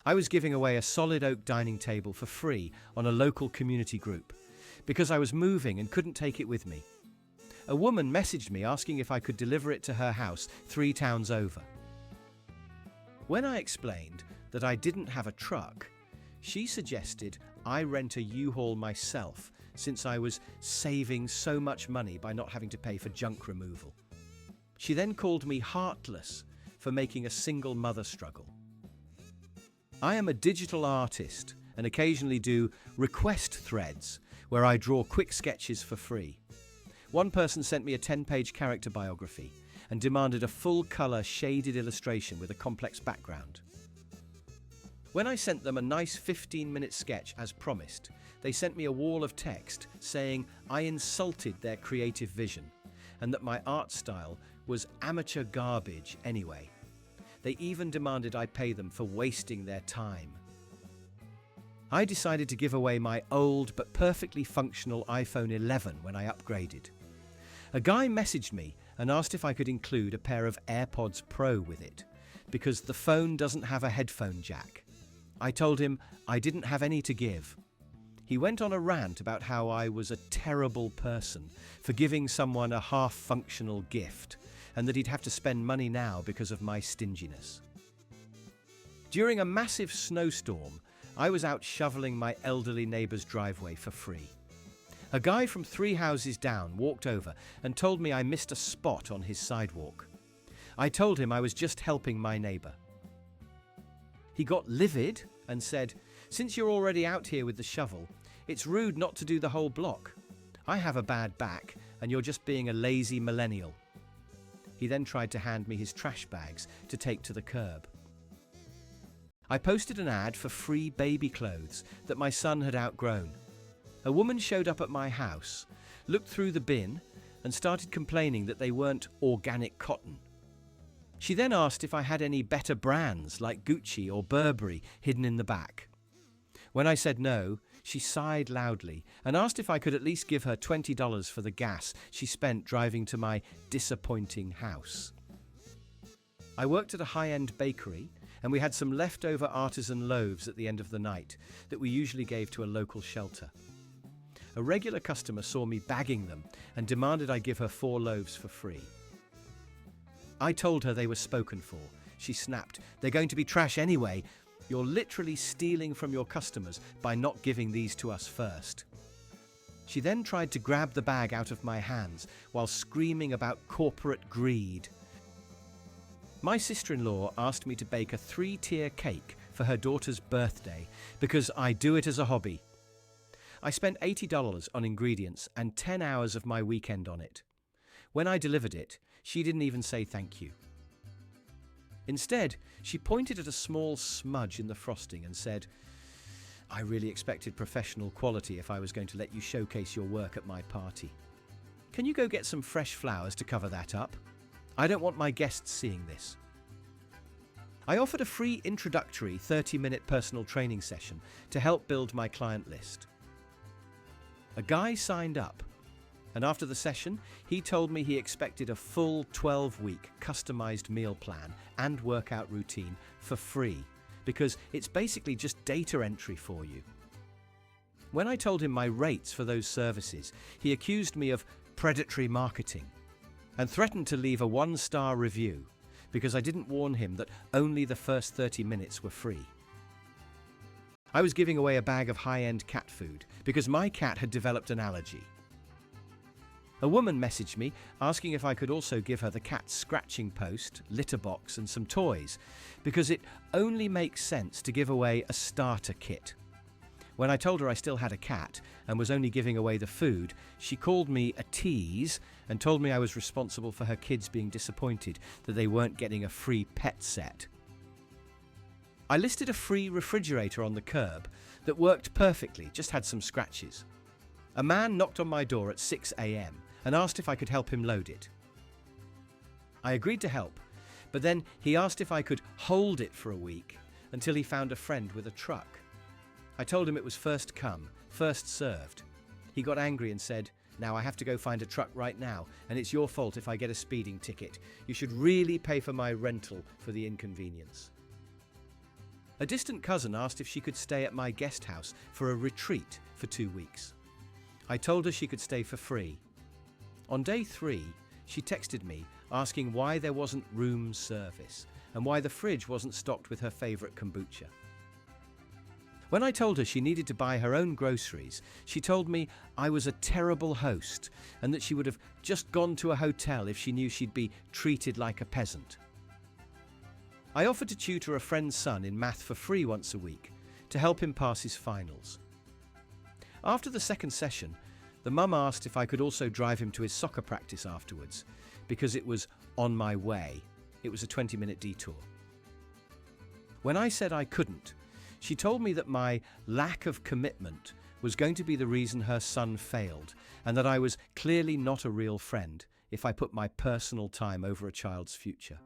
I was giving away a solid oak dining table for free on a local community group because I was moving and couldn't take it with me. A woman messaged me asking if I could deliver it to her house 3 towns over. When I explained that I didn't have a truck, she suggested I rent a U-Haul myself since I was saving so much money by not having to pay for junk removal. She then called me heartless for making a single mother struggle. I am a digital artist and occasionally do request threads where I draw quick sketches for free. One person sent me a 10-page character biography and demanded a full-color shaded illustration with a complex background. When I sent them a nice 15-minute sketch as promised, they sent me a wall of text saying I insulted their creative vision and that my art style was amateur garbage anyway. They even demanded I pay them for wasting their time. I decided to give away my old but perfectly functional iPhone 11 when I upgraded. A guy messaged me and asked if I could include a pair of AirPods Pro with it, because the phone doesn't have a headphone jack. I told him I didn't have any to give. He went on a rant about how I was a terrible person for giving someone a half-functional gift, and that he'd have to spend money now because of my stinginess. During a massive snowstorm, I was out shoveling my elderly neighbour's driveway for free. A guy from 3 houses down walked over and told me I missed a spot on his sidewalk. I told him I was just helping my neighbour. He got livid and said, "Since you're already out here with the shovel, it's rude not to do the whole block. I have a bad back and you're just being a lazy millennial." He then tried to hand me his trash bags to take to the curb. I posted an ad for free baby clothes that my son had outgrown. A woman showed up at my house, looked through the bin, and started complaining that they weren't organic cotton. She then asked if I had any better brands like Gucci or Burberry hidden in the back. When I said no, she sighed loudly and asked if I could at least give her $20 for the gas she spent driving to my disappointing house. I worked at a high-end bakery, and we had some leftover artisan loaves at the end of the night that we usually gave to a local shelter. A regular customer saw me bagging them and demanded I give her 4 loaves for free. I told her they were spoken for. She snapped, "They're going to be trash anyway. You're literally stealing from your customers by not giving these to us first." She then tried to grab the bag out of my hands while screaming about corporate greed. My sister-in-law asked me to bake a 3-tier cake for her daughter's birthday because I do it as a hobby. I spent $80 on ingredients and 10 hours of my weekend on it. When I delivered it, she didn't even say thank you. Instead, she pointed at a small smudge in the frosting and said, "I really expected professional quality if I was going to let you showcase your work at my party. Can you go get some fresh flowers to cover that up? I don't want my guests seeing this." I offered a free introductory 30-minute personal training session to help build my client list. A guy signed up, and after the session, he told me he expected a full 12-week customized meal plan and workout routine for free, because it's basically just data entry for you. When I told him my rates for those services, he accused me of predatory marketing and threatened to leave a 1-star review because I didn't warn him that only the first 30 minutes were free. I was giving away a bag of high-end cat food because my cat had developed an allergy. A woman messaged me asking if I could also give her the cat's scratching post, litter box, and some toys, because it only makes sense to give away a starter kit. When I told her I still had a cat and was only giving away the food, she called me a tease and told me I was responsible for her kids being disappointed that they weren't getting a free pet set. I listed a free refrigerator on the curb that worked perfectly, just had some scratches. A man knocked on my door at 6 a.m. and asked if I could help him load it. I agreed to help, but then he asked if I could hold it for a week until he found a friend with a truck. I told him it was first come, first served. He got angry and said, "Now I have to go find a truck right now, and it's your fault if I get a speeding ticket. You should really pay for my rental for the inconvenience." A distant cousin asked if she could stay at my guest house for a retreat for 2 weeks. I told her she could stay for free. On day 3, she texted me asking why there wasn't room service and why the fridge wasn't stocked with her favourite kombucha. When I told her she needed to buy her own groceries, she told me I was a terrible host and that she would have just gone to a hotel if she knew she'd be treated like a peasant. I offered to tutor a friend's son in math for free once a week to help him pass his finals. After the second session, the mum asked if I could also drive him to his soccer practice afterwards because it was on my way. It was a 20-minute detour. When I said I couldn't, she told me that my lack of commitment was going to be the reason her son failed and that I was clearly not a real friend if I put my personal time over a child's future.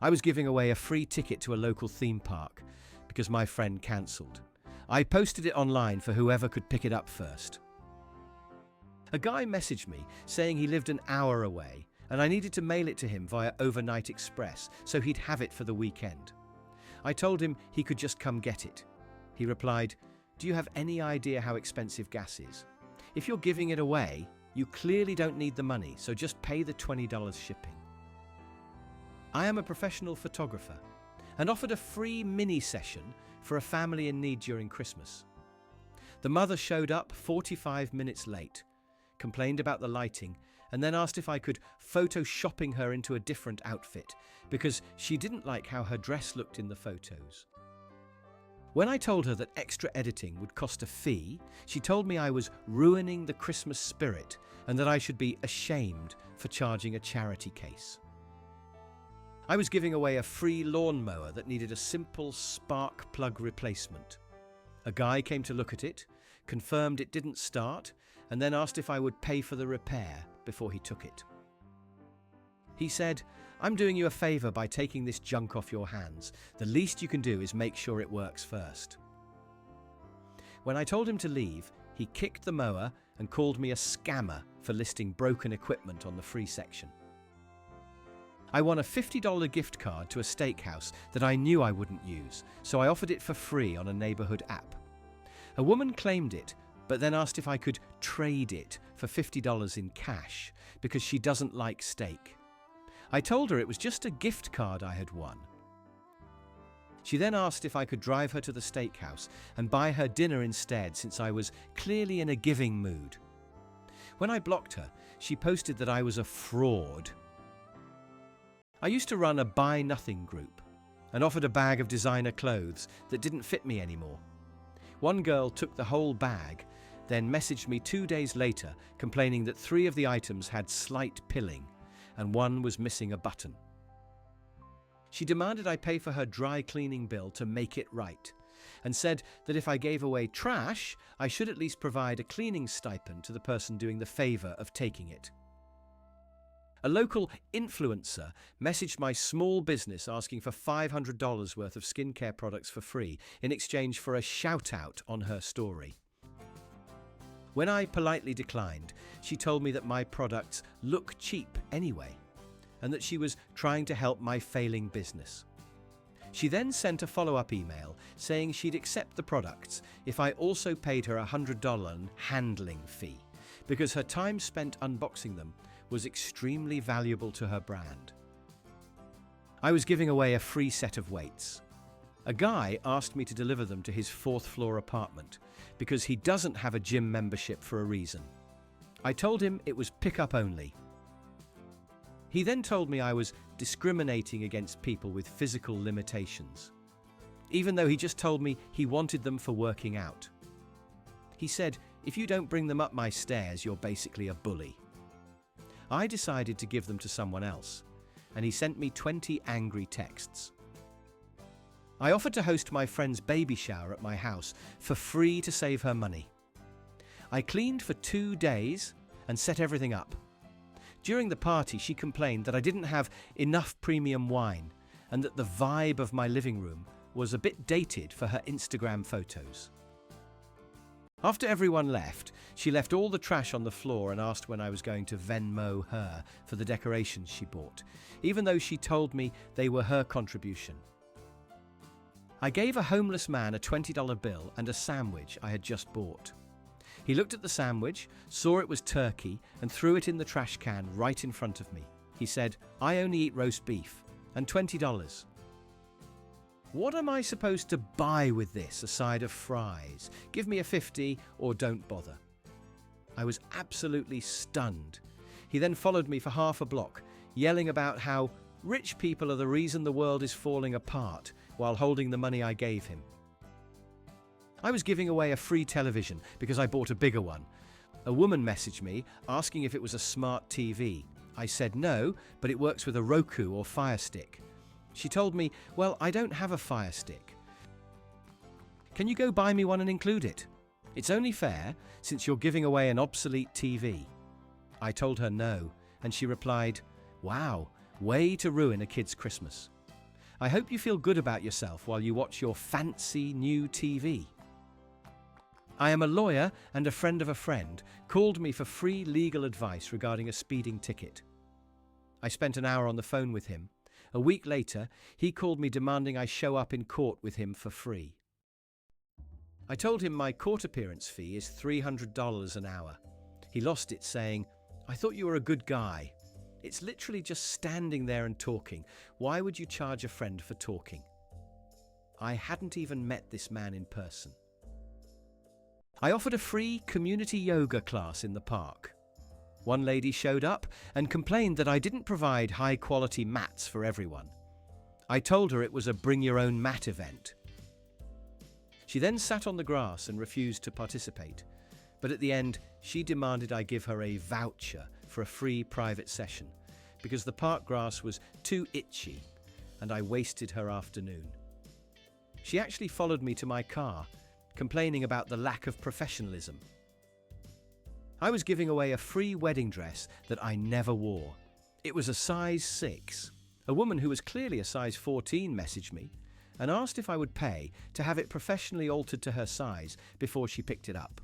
I was giving away a free ticket to a local theme park because my friend cancelled. I posted it online for whoever could pick it up first. A guy messaged me saying he lived an hour away and I needed to mail it to him via overnight express so he'd have it for the weekend. I told him he could just come get it. He replied, "Do you have any idea how expensive gas is? If you're giving it away, you clearly don't need the money, so just pay the $20 shipping." I am a professional photographer and offered a free mini session for a family in need during Christmas. The mother showed up 45 minutes late, complained about the lighting, and then asked if I could photoshopping her into a different outfit because she didn't like how her dress looked in the photos. When I told her that extra editing would cost a fee, she told me I was ruining the Christmas spirit and that I should be ashamed for charging a charity case. I was giving away a free lawnmower that needed a simple spark plug replacement. A guy came to look at it, confirmed it didn't start, and then asked if I would pay for the repair before he took it. He said, "I'm doing you a favour by taking this junk off your hands. The least you can do is make sure it works first." When I told him to leave, he kicked the mower and called me a scammer for listing broken equipment on the free section. I won a $50 gift card to a steakhouse that I knew I wouldn't use, so I offered it for free on a neighbourhood app. A woman claimed it, but then asked if I could trade it for $50 in cash because she doesn't like steak. I told her it was just a gift card I had won. She then asked if I could drive her to the steakhouse and buy her dinner instead since I was clearly in a giving mood. When I blocked her, she posted that I was a fraud. I used to run a buy nothing group and offered a bag of designer clothes that didn't fit me anymore. One girl took the whole bag, then messaged me 2 days later complaining that 3 of the items had slight pilling and 1 was missing a button. She demanded I pay for her dry cleaning bill to make it right and said that if I gave away trash, I should at least provide a cleaning stipend to the person doing the favour of taking it. A local influencer messaged my small business asking for $500 worth of skincare products for free in exchange for a shout-out on her story. When I politely declined, she told me that my products look cheap anyway, and that she was trying to help my failing business. She then sent a follow-up email saying she'd accept the products if I also paid her a $100 handling fee, because her time spent unboxing them was extremely valuable to her brand. I was giving away a free set of weights. A guy asked me to deliver them to his 4th floor apartment because he doesn't have a gym membership for a reason. I told him it was pick-up only. He then told me I was discriminating against people with physical limitations, even though he just told me he wanted them for working out. He said, "If you don't bring them up my stairs, you're basically a bully." I decided to give them to someone else, and he sent me 20 angry texts. I offered to host my friend's baby shower at my house for free to save her money. I cleaned for 2 days and set everything up. During the party, she complained that I didn't have enough premium wine and that the vibe of my living room was a bit dated for her Instagram photos. After everyone left, she left all the trash on the floor and asked when I was going to Venmo her for the decorations she bought, even though she told me they were her contribution. I gave a homeless man a $20 bill and a sandwich I had just bought. He looked at the sandwich, saw it was turkey, and threw it in the trash can right in front of me. He said, "I only eat roast beef, and $20. What am I supposed to buy with this? A side of fries? Give me a 50 or don't bother." I was absolutely stunned. He then followed me for half a block, yelling about how rich people are the reason the world is falling apart, while holding the money I gave him. I was giving away a free television because I bought a bigger one. A woman messaged me asking if it was a smart TV. I said no, but it works with a Roku or Fire Stick. She told me, "Well, I don't have a Fire Stick. Can you go buy me one and include it? It's only fair since you're giving away an obsolete TV." I told her no, and she replied, "Wow, way to ruin a kid's Christmas. I hope you feel good about yourself while you watch your fancy new TV." I am a lawyer, and a friend of a friend called me for free legal advice regarding a speeding ticket. I spent an hour on the phone with him. A week later, he called me demanding I show up in court with him for free. I told him my court appearance fee is $300 an hour. He lost it, saying, "I thought you were a good guy. It's literally just standing there and talking. Why would you charge a friend for talking?" I hadn't even met this man in person. I offered a free community yoga class in the park. One lady showed up and complained that I didn't provide high-quality mats for everyone. I told her it was a bring-your-own-mat event. She then sat on the grass and refused to participate, but at the end, she demanded I give her a voucher for a free private session because the park grass was too itchy and I wasted her afternoon. She actually followed me to my car, complaining about the lack of professionalism. I was giving away a free wedding dress that I never wore. It was a size 6. A woman who was clearly a size 14 messaged me and asked if I would pay to have it professionally altered to her size before she picked it up.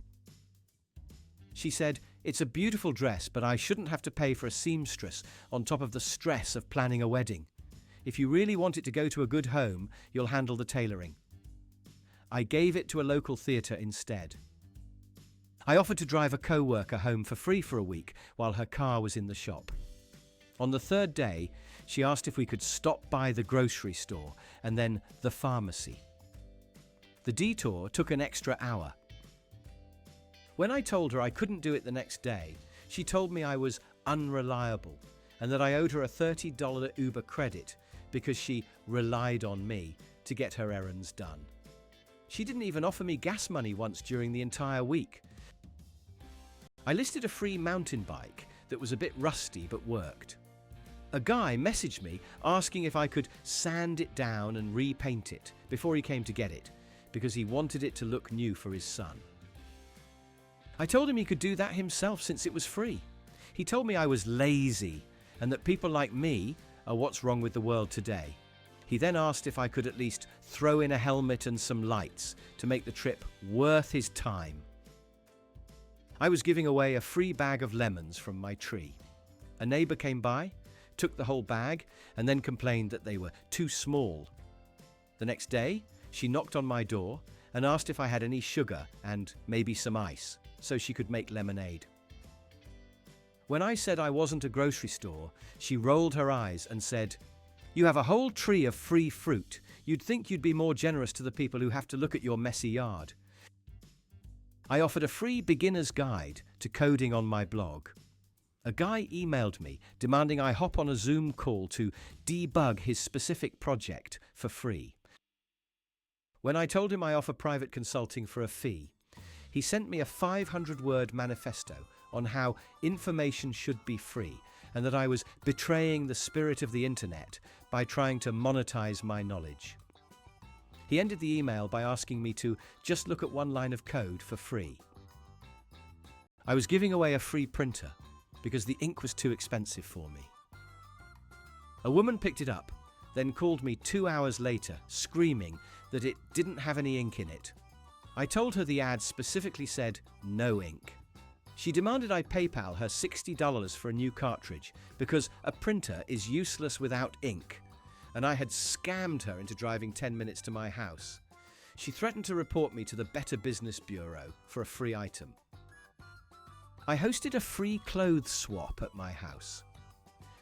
She said, "It's a beautiful dress, but I shouldn't have to pay for a seamstress on top of the stress of planning a wedding. If you really want it to go to a good home, you'll handle the tailoring." I gave it to a local theatre instead. I offered to drive a co-worker home for free for a week while her car was in the shop. On the third day, she asked if we could stop by the grocery store and then the pharmacy. The detour took an extra hour. When I told her I couldn't do it the next day, she told me I was unreliable and that I owed her a $30 Uber credit because she relied on me to get her errands done. She didn't even offer me gas money once during the entire week. I listed a free mountain bike that was a bit rusty but worked. A guy messaged me asking if I could sand it down and repaint it before he came to get it because he wanted it to look new for his son. I told him he could do that himself since it was free. He told me I was lazy and that people like me are what's wrong with the world today. He then asked if I could at least throw in a helmet and some lights to make the trip worth his time. I was giving away a free bag of lemons from my tree. A neighbour came by, took the whole bag, and then complained that they were too small. The next day, she knocked on my door and asked if I had any sugar and maybe some ice so she could make lemonade. When I said I wasn't a grocery store, she rolled her eyes and said, "You have a whole tree of free fruit. You'd think you'd be more generous to the people who have to look at your messy yard." I offered a free beginner's guide to coding on my blog. A guy emailed me demanding I hop on a Zoom call to debug his specific project for free. When I told him I offer private consulting for a fee, he sent me a 500-word manifesto on how information should be free and that I was betraying the spirit of the internet by trying to monetize my knowledge. He ended the email by asking me to just look at one line of code for free. I was giving away a free printer because the ink was too expensive for me. A woman picked it up, then called me 2 hours later, screaming that it didn't have any ink in it. I told her the ad specifically said no ink. She demanded I PayPal her $60 for a new cartridge because a printer is useless without ink, and I had scammed her into driving 10 minutes to my house. She threatened to report me to the Better Business Bureau for a free item. I hosted a free clothes swap at my house.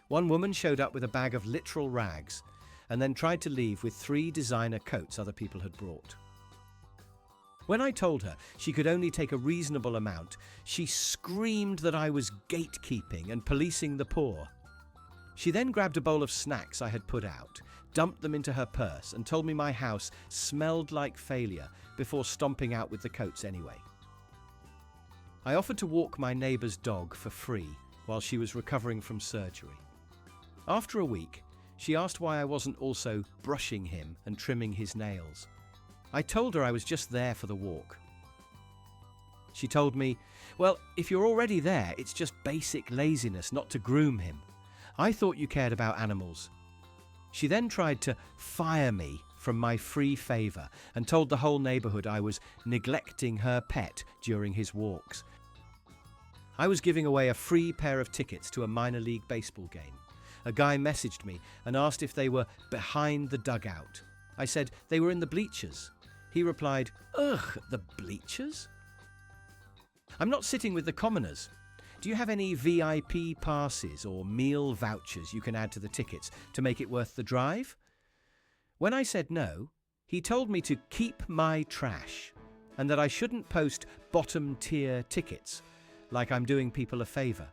One woman showed up with a bag of literal rags and then tried to leave with 3 designer coats other people had brought. When I told her she could only take a reasonable amount, she screamed that I was gatekeeping and policing the poor. She then grabbed a bowl of snacks I had put out, dumped them into her purse, and told me my house smelled like failure before stomping out with the coats anyway. I offered to walk my neighbour's dog for free while she was recovering from surgery. After a week, she asked why I wasn't also brushing him and trimming his nails. I told her I was just there for the walk. She told me, "Well, if you're already there, it's just basic laziness not to groom him. I thought you cared about animals." She then tried to fire me from my free favour and told the whole neighbourhood I was neglecting her pet during his walks. I was giving away a free pair of tickets to a minor league baseball game. A guy messaged me and asked if they were behind the dugout. I said they were in the bleachers. He replied, "Ugh, the bleachers? I'm not sitting with the commoners. Do you have any VIP passes or meal vouchers you can add to the tickets to make it worth the drive?" When I said no, he told me to keep my trash and that I shouldn't post bottom-tier tickets like I'm doing people a favour.